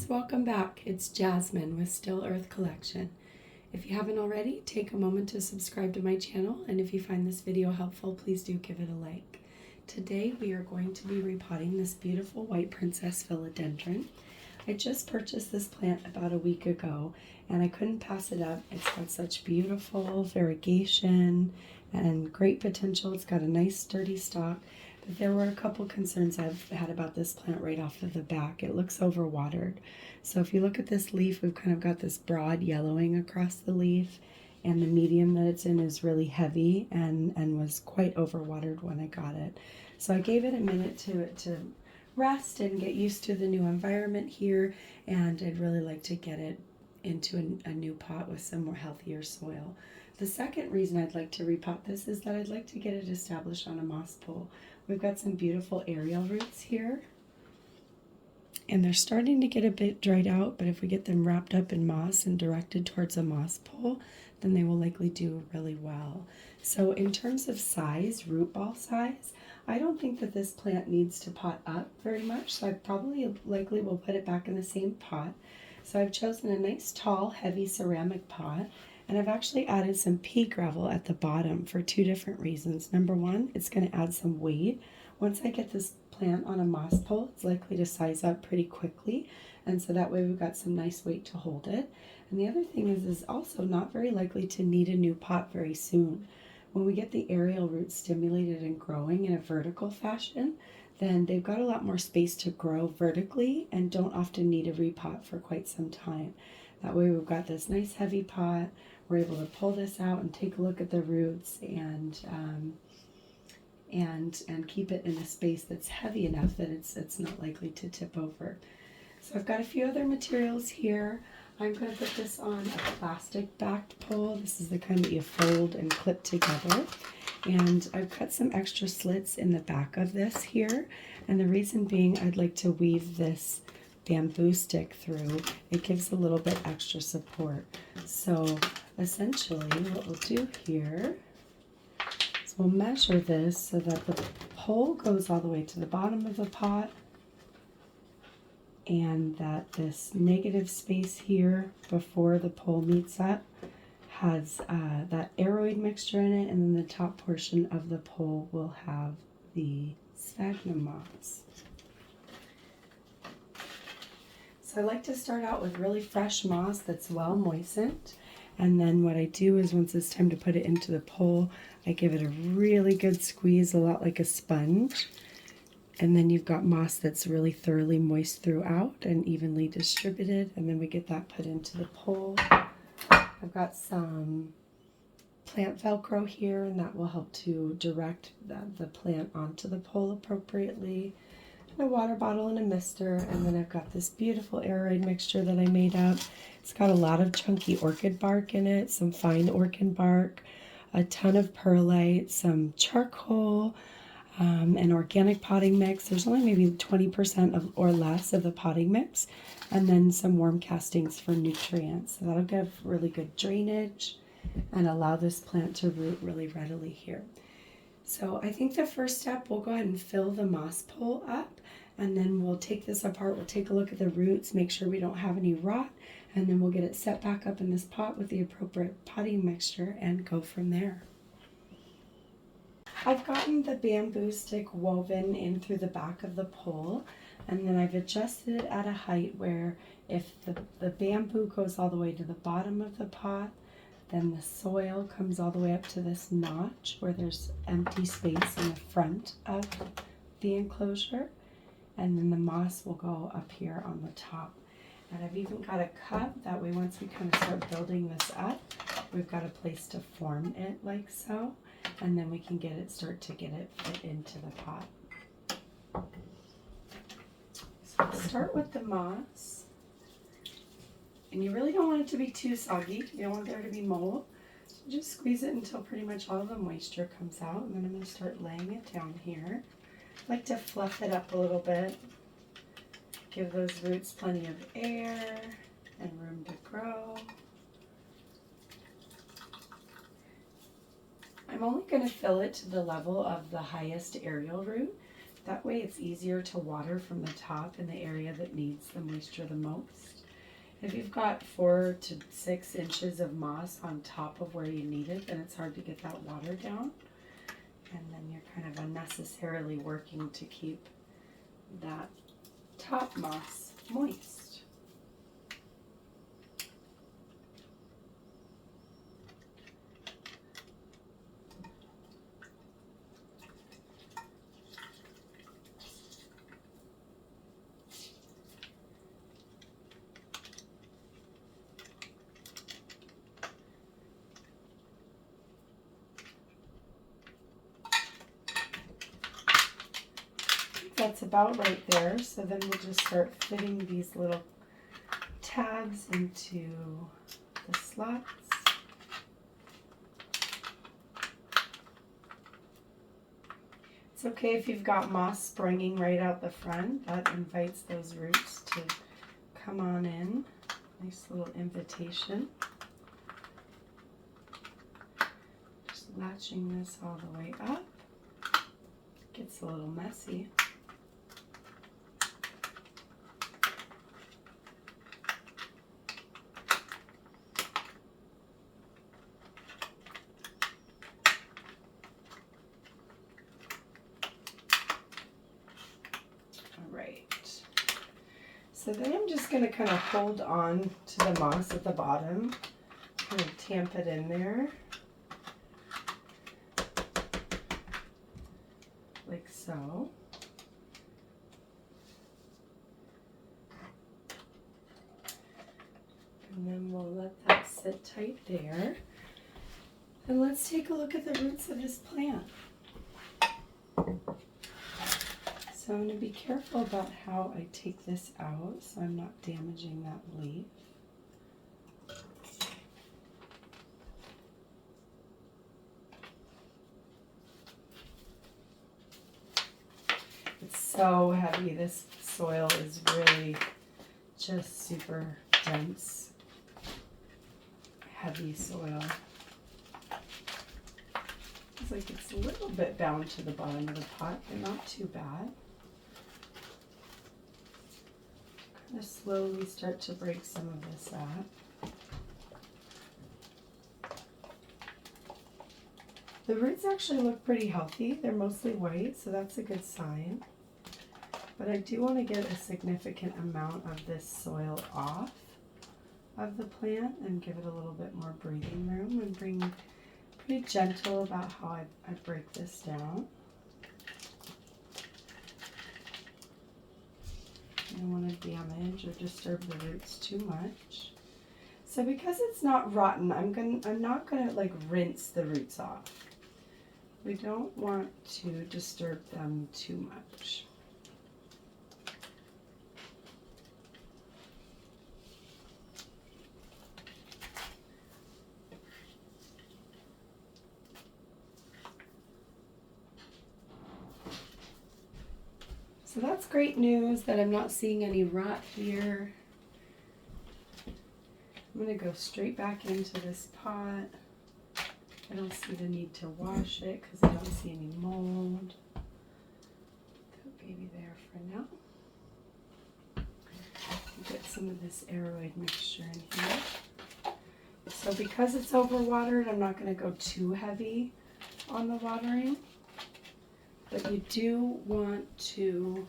welcome back. It's Jasmine with Still Earth Collection. If you haven't already, take a moment to subscribe to my channel, and if you find this video helpful, please do give it a like. Today we are going to be repotting this beautiful white princess philodendron. I just purchased this plant about a week ago and I couldn't pass it up. It's got such beautiful variegation and great potential. It's got a nice sturdy stalk. But there were a couple concerns I've had about this plant right off of the back. It looks overwatered. So if you look at this leaf, we've kind of got this broad yellowing across the leaf, and the medium that it's in is really heavy and was quite overwatered when I got it. So I gave it a minute to rest and get used to the new environment here, and I'd really like to get it into a new pot with some more healthier soil. The second reason I'd like to repot this is that I'd like to get it established on a moss pole. We've got some beautiful aerial roots here, and they're starting to get a bit dried out, but if we get them wrapped up in moss and directed towards a moss pole, then they will likely do really well. So in terms of size, root ball size, I don't think that this plant needs to pot up very much, so I probably likely will put it back in the same pot. So I've chosen a nice tall heavy ceramic pot, and I've actually added some pea gravel at the bottom for two different reasons. Number one, it's going to add some weight. Once I get this plant on a moss pole, it's likely to size up pretty quickly, and so that way we've got some nice weight to hold it. And the other thing is also not very likely to need a new pot very soon. When we get the aerial roots stimulated and growing in a vertical fashion, then they've got a lot more space to grow vertically and don't often need a repot for quite some time. That way we've got this nice heavy pot. We're able to pull this out and take a look at the roots and keep it in a space that's heavy enough that it's not likely to tip over. So I've got a few other materials here. I'm going to put this on a plastic backed pole. This is the kind that you fold and clip together. And I've cut some extra slits in the back of this here. And the reason being, I'd like to weave this bamboo stick through. It gives a little bit extra support. So essentially what we'll do here is we'll measure this so that the pole goes all the way to the bottom of the pot, and that this negative space here before the pole meets up has that aroid mixture in it, and then the top portion of the pole will have the sphagnum moss. So I like to start out with really fresh moss that's well moistened, and then what I do is once it's time to put it into the pole, I give it a really good squeeze, a lot like a sponge. And then you've got moss that's really thoroughly moist throughout and evenly distributed, and then we get that put into the pole. I've got some plant Velcro here, and that will help to direct the plant onto the pole appropriately. And a water bottle and a mister, and then I've got this beautiful aroid mixture that I made up. It's got a lot of chunky orchid bark in it, some fine orchid bark, a ton of perlite, some charcoal, an organic potting mix. There's only maybe 20% or less of the potting mix, and then some worm castings for nutrients. So that'll give really good drainage and allow this plant to root really readily here. So I think the first step, we'll go ahead and fill the moss pole up, and then we'll take this apart. We'll take a look at the roots, make sure we don't have any rot, and then we'll get it set back up in this pot with the appropriate potting mixture and go from there. I've gotten the bamboo stick woven in through the back of the pole, and then I've adjusted it at a height where if the bamboo goes all the way to the bottom of the pot, then the soil comes all the way up to this notch where there's empty space in the front of the enclosure, and then the moss will go up here on the top. And I've even got a cup, that way once we kind of start building this up, we've got a place to form it like so. And then we can start to get it fit into the pot. So start with the moss. And you really don't want it to be too soggy. You don't want there to be mold. So just squeeze it until pretty much all the moisture comes out. And then I'm going to start laying it down here. I like to fluff it up a little bit. Give those roots plenty of air and room to grow. I'm only going to fill it to the level of the highest aerial root. That way it's easier to water from the top in the area that needs the moisture the most. If you've got 4 to 6 inches of moss on top of where you need it, then it's hard to get that water down. And then you're kind of unnecessarily working to keep that top moss moist. That's about right there. So then we'll just start fitting these little tabs into the slots. It's okay if you've got moss springing right out the front. That invites those roots to come on in. Nice little invitation. Just latching this all the way up. Gets a little messy. So then I'm just going to kind of hold on to the moss at the bottom, kind of tamp it in there, like so. And then we'll let that sit tight there. And let's take a look at the roots of this plant. So I'm going to be careful about how I take this out so I'm not damaging that leaf. It's so heavy. This soil is really just super dense, heavy soil. It's like it's a little bit bound to the bottom of the pot, but not too bad. Kind of slowly start to break some of this up. The roots actually look pretty healthy. They're mostly white, so that's a good sign. But I do want to get a significant amount of this soil off of the plant and give it a little bit more breathing room and be gentle about how I break this down. I don't want to damage or disturb the roots too much. So because it's not rotten, I'm not gonna like rinse the roots off. We don't want to disturb them too much. So that's great news that I'm not seeing any rot here. I'm going to go straight back into this pot. I don't see the need to wash it because I don't see any mold. Put baby there for now. Get some of this aroid mixture in here. So because it's overwatered, I'm not going to go too heavy on the watering. But you do want to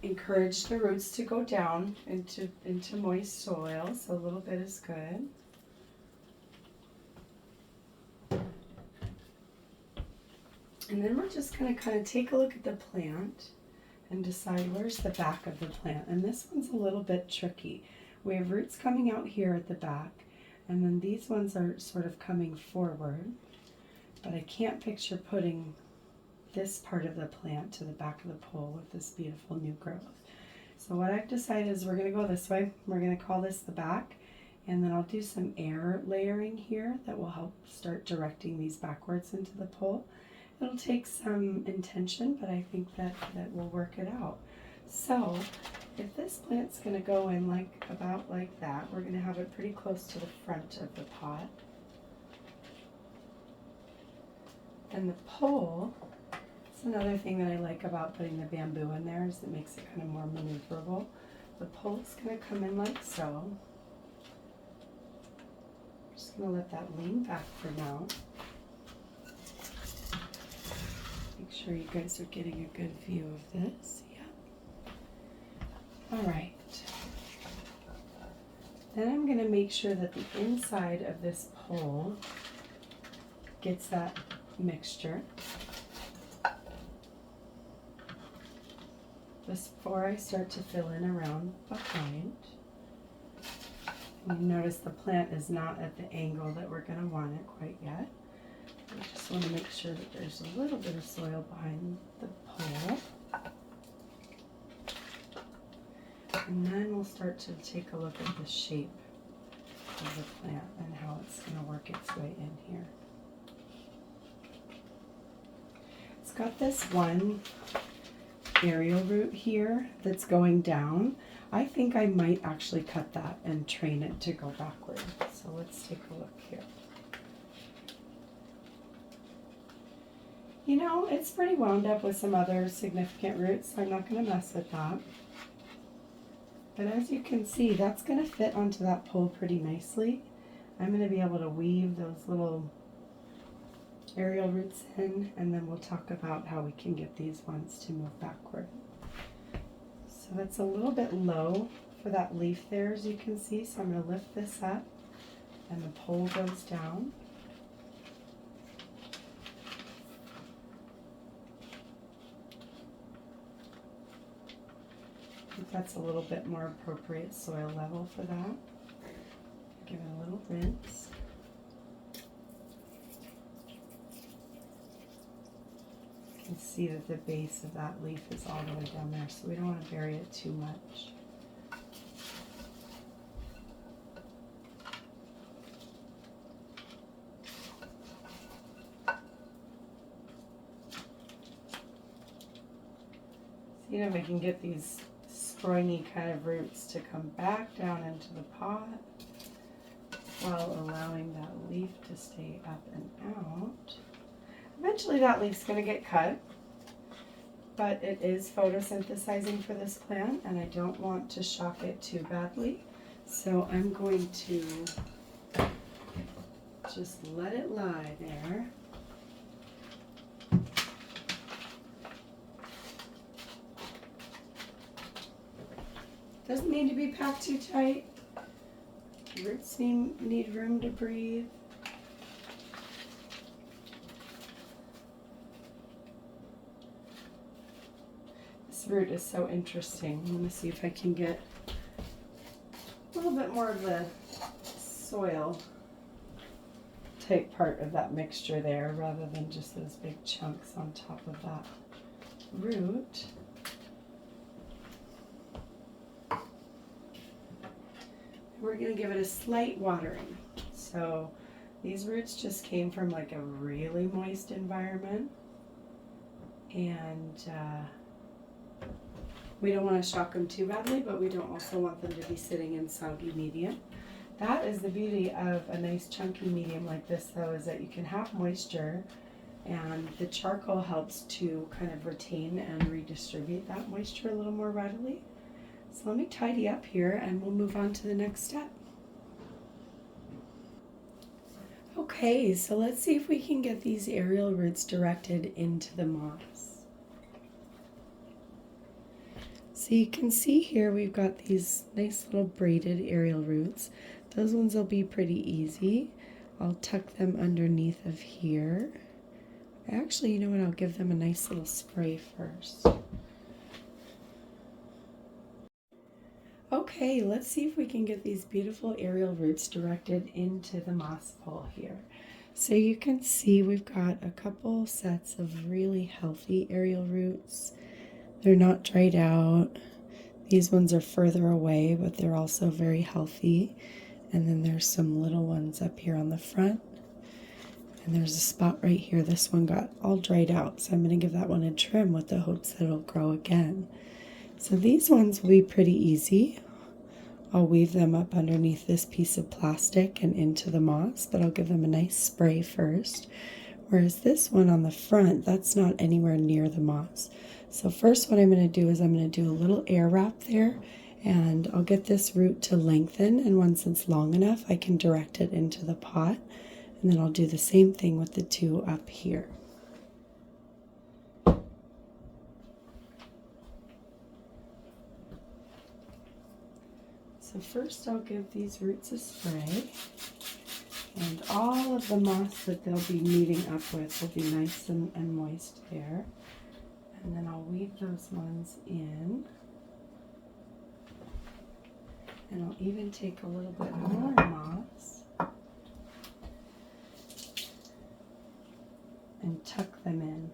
encourage the roots to go down into moist soil, so a little bit is good. And then we're just going to kind of take a look at the plant and decide where's the back of the plant. And this one's a little bit tricky. We have roots coming out here at the back, and then these ones are sort of coming forward. But I can't picture putting this part of the plant to the back of the pole with this beautiful new growth. So what I've decided is we're going to go this way. We're going to call this the back, and then I'll do some air layering here that will help start directing these backwards into the pole. It'll take some intention, but I think that will work it out. So if this plant's going to go in about like that, we're going to have it pretty close to the front of the pot. And the pole, That's another thing that I like about putting the bamboo in there, is it makes it kind of more maneuverable. The pole's going to come in like so. I'm just going to let that lean back for now. Make sure you guys are getting a good view of this. Yeah. All right. Then I'm going to make sure that the inside of this pole gets that mixture. Before I start to fill in around behind. And you notice the plant is not at the angle that we're going to want it quite yet. I just want to make sure that there's a little bit of soil behind the pole. And then we'll start to take a look at the shape of the plant and how it's going to work its way in here. It's got this one aerial root here that's going down. I think I might actually cut that and train it to go backward. So let's take a look here. You know, it's pretty wound up with some other significant roots, so I'm not going to mess with that. But as you can see, that's going to fit onto that pole pretty nicely. I'm going to be able to weave those little aerial roots in, and then we'll talk about how we can get these ones to move backward. So that's a little bit low for that leaf there, as you can see, so I'm going to lift this up and the pole goes down. I think that's a little bit more appropriate soil level for that. Give it a little rinse. You can see that the base of that leaf is all the way down there, so we don't want to bury it too much. See if we can get these springy kind of roots to come back down into the pot while allowing that leaf to stay up and out. Eventually that leaf's going to get cut, but it is photosynthesizing for this plant and I don't want to shock it too badly. So I'm going to just let it lie there. Doesn't need to be packed too tight. Roots need room to breathe. This root is so interesting. I'm going to see if I can get a little bit more of the soil type part of that mixture there rather than just those big chunks on top of that root. We're going to give it a slight watering. So these roots just came from like a really moist environment, and we don't want to shock them too badly, but we don't also want them to be sitting in soggy medium. That is the beauty of a nice chunky medium like this though, is that you can have moisture and the charcoal helps to kind of retain and redistribute that moisture a little more readily. So let me tidy up here and we'll move on to the next step. Okay, so let's see if we can get these aerial roots directed into the moss. So you can see here we've got these nice little braided aerial roots. Those ones will be pretty easy. I'll tuck them underneath of here. Actually, you know what, I'll give them a nice little spray first. Okay, let's see if we can get these beautiful aerial roots directed into the moss pole here. So you can see we've got a couple sets of really healthy aerial roots. They're not dried out. These ones are further away, but they're also very healthy. And then there's some little ones up here on the front. And there's a spot right here. This one got all dried out, so I'm going to give that one a trim with the hopes that it'll grow again. So these ones will be pretty easy. I'll weave them up underneath this piece of plastic and into the moss, but I'll give them a nice spray first. Whereas this one on the front, that's not anywhere near the moss. So first what I'm going to do is I'm going to do a little air wrap there, and I'll get this root to lengthen, and once it's long enough I can direct it into the pot, and then I'll do the same thing with the two up here. So first I'll give these roots a spray, and all of the moss that they'll be meeting up with will be nice and moist there. And then I'll weave those ones in. And I'll even take a little bit more moss and tuck them in.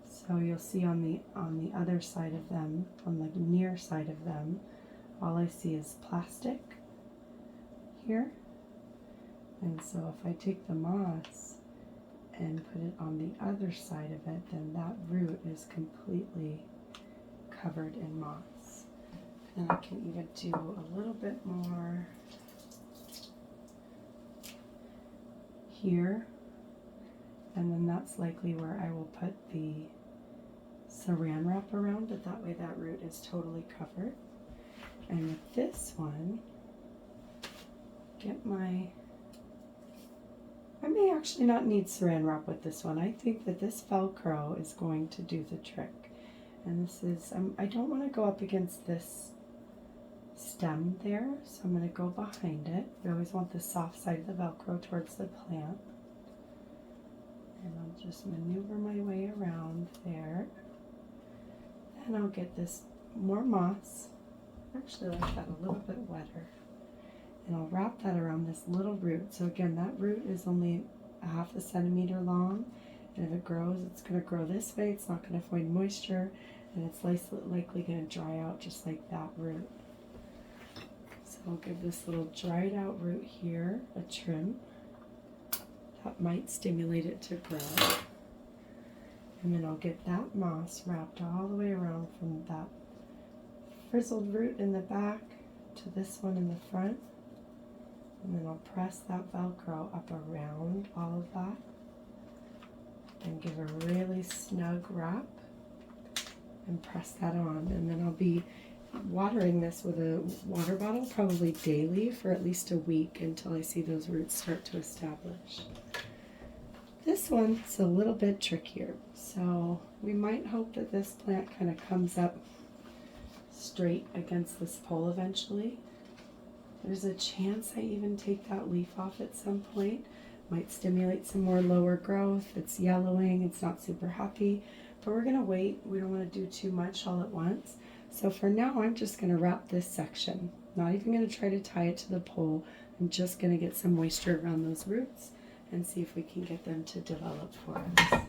So you'll see on the other side of them, on the near side of them, all I see is plastic here. And so if I take the moss and put it on the other side of it, then that root is completely covered in moss. And I can even do a little bit more here, and then that's likely where I will put the saran wrap around, but that way that root is totally covered. And with this one, I may actually not need saran wrap with this one. I think that this Velcro is going to do the trick. And this is, I don't want to go up against this stem there, so I'm going to go behind it. We always want the soft side of the Velcro towards the plant. And I'll just maneuver my way around there. Then I'll get this more moss. Actually, like that a little bit wetter. And I'll wrap that around this little root. So again, that root is only a ½ centimeter long. And if it grows, it's going to grow this way. It's not going to avoid moisture. And it's likely going to dry out just like that root. So I'll give this little dried out root here a trim. That might stimulate it to grow. And then I'll get that moss wrapped all the way around from that frizzled root in the back to this one in the front. And then I'll press that Velcro up around all of that and give a really snug wrap and press that on. And then I'll be watering this with a water bottle probably daily for at least a week until I see those roots start to establish. This one's a little bit trickier, so we might hope that this plant kind of comes up straight against this pole eventually. There's a chance I even take that leaf off at some point. Might stimulate some more lower growth. It's yellowing, it's not super happy, but we're gonna wait. We don't want to do too much all at once. So for now, I'm just gonna wrap this section. Not even gonna try to tie it to the pole. I'm just gonna get some moisture around those roots and see if we can get them to develop for us.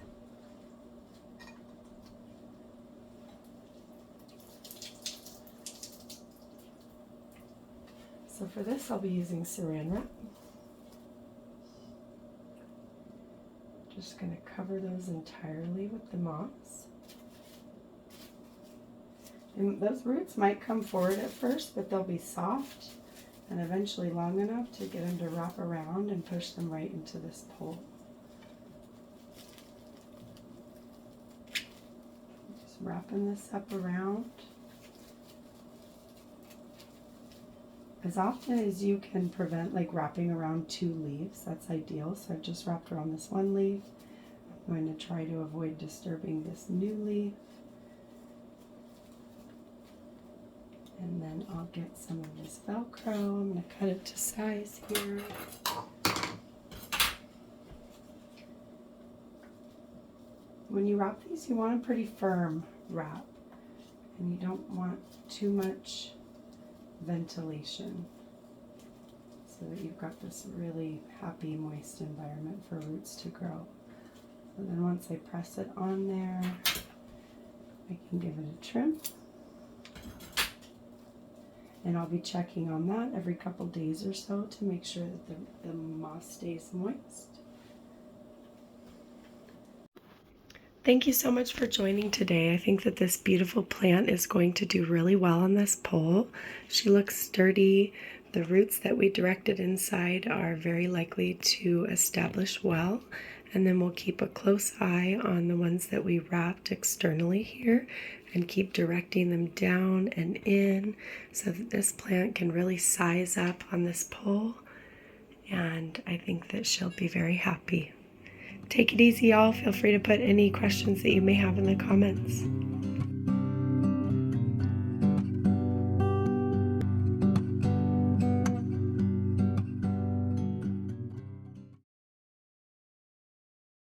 So for this, I'll be using saran wrap. Just going to cover those entirely with the moss. And those roots might come forward at first, but they'll be soft and eventually long enough to get them to wrap around and push them right into this pole. Just wrapping this up around. As often as you can prevent like wrapping around 2 leaves, that's ideal. So I've just wrapped around this 1 leaf. I'm going to try to avoid disturbing this new leaf. And then I'll get some of this Velcro. I'm going to cut it to size here. When you wrap these, you want a pretty firm wrap. And you don't want too much ventilation, so that you've got this really happy, moist environment for roots to grow. And then once I press it on there, I can give it a trim. And I'll be checking on that every couple days or so to make sure that the moss stays moist. Thank you so much for joining today. I think that this beautiful plant is going to do really well on this pole. She looks sturdy, The roots that we directed inside are very likely to establish well, and then we'll keep a close eye on the ones that we wrapped externally here and keep directing them down and in so that this plant can really size up on this pole, and I think that she'll be very happy. Take it easy, y'all. Feel free to put any questions that you may have in the comments.